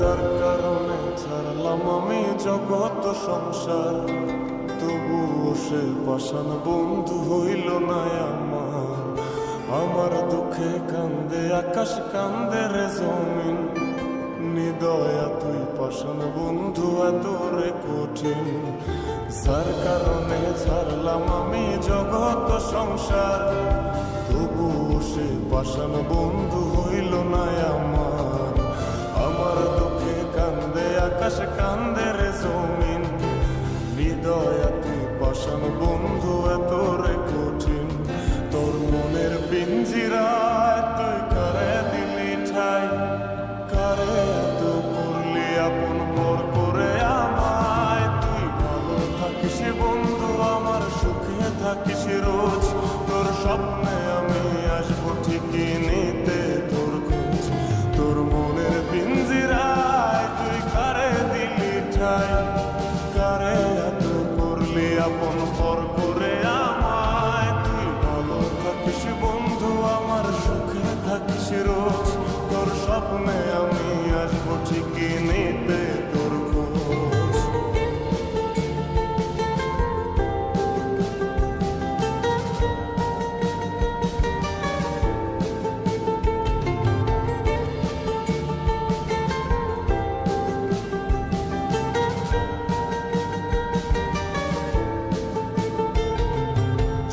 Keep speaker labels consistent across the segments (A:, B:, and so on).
A: যার কারণে ছাড়লাম আমি জগৎ সংসার, তবুও সে পাষাণ বন্ধু হইল না আমার। আমার দুঃখে কান্দে আকাশ, কান্দে রে জমিন, নিদয়া তুই পাষাণ বন্ধু এত রে কঠিন। যার কারণে ছাড়লাম আমি জগৎ সংসার, তবুও সে পাষাণ বন্ধু হইল না আমার। আমার দুঃখে কান্দে আকাশ, কান্দে রে জমিন, হৃদয়া তুই পাষাণ বন্ধু এত রে কঠিন। তোর মনের পিঞ্জিরায় তুই কারে দিলি ঠাই, কারে এত করলি আপন পর করে আমায়। তুই ভালো থাকিস বন্ধু আমার, সুখে থাকিস রোজ, তোর স্বপ্নে আমি আসবো ঠিকই নিতে তোর খোঁজ। তোর মনের পিঞ্জিরায় তুই কারে দিলি ঠাই, কারে এত করলি আপন পর করে আমায়। তুই ভালো থাকিস বন্ধু আমার, সুখে থাকিস রোজ, তোর স্বপ্নে আমি আসবো ঠিকই নিতে তোর খোঁজ।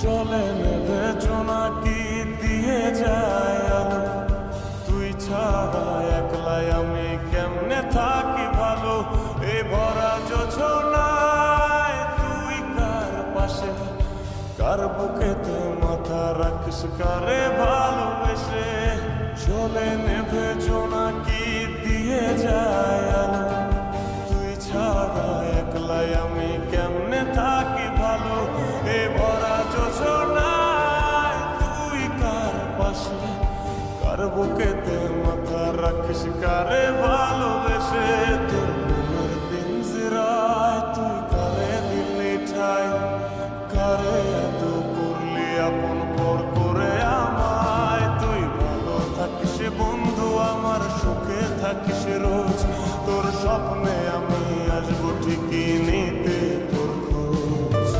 A: চলে নেবে জোনাকি দিয়ে যায় আলো, তুই ছাড়া একলাই আমি কেমনে থাকি ভালো। এ ভরা যোছনায় তুই কার পাশে, কার বুকেতে মাথা রাখিস কারে ভালোবেসে। চলে নেবে জোনাকি দিয়ে যায় আলো, তুই ছাড়া একলাই আমি কেমনে থাকি ভালো। এ ভরা যোছনায় তুই কার পাশে, কার বুকেতে মাথা রাখিস কারে ভালোবেসে। তোর মনের পিঞ্জিরায় তুই কারে দিলি ঠাই, কারে এত করলি আপন পর করে আমায়। তুই ভালো থাকিস বন্ধু আমার, সুখে থাকিস রোজ, তোর স্বপ্নে আমি আসবো ঠিকই নিতে তোর খোঁজ।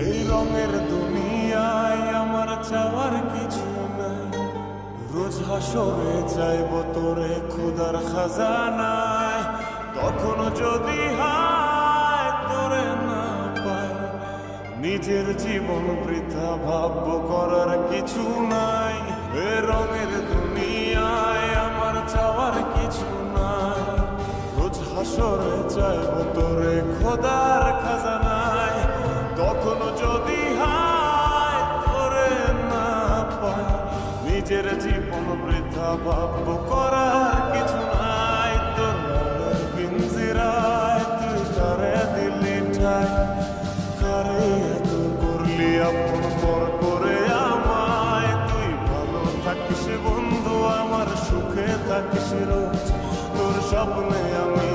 A: এই রঙের দুনিয়ায় আমার চাওয়ার কিছু নাই, রোজ হাসরে চাইব তোরে খোদার খাজানায়। তখন যদি হায় তোরে না পাই, নিজের জীবন বৃথা ভাববো করার কিছু নাই। এ রঙের দুনিয়ায় আমার চাওয়ার কিছু নাই, রোজ হাসরে চাইব তোরে খোদার খাজানায়। তখন যদি হায় তোরে না পাই, নিজের জীবন বৃথা ভাববো করার কিছু নাই। তোর মনের পিঞ্জিরায় তুই কারে দিলি ঠাই, কারে এত করলি আপন পর করে আমায়। তুই ভালো থাকিস বন্ধু আমার, সুখে থাকিস রোজ, তোর স্বপ্নে আমি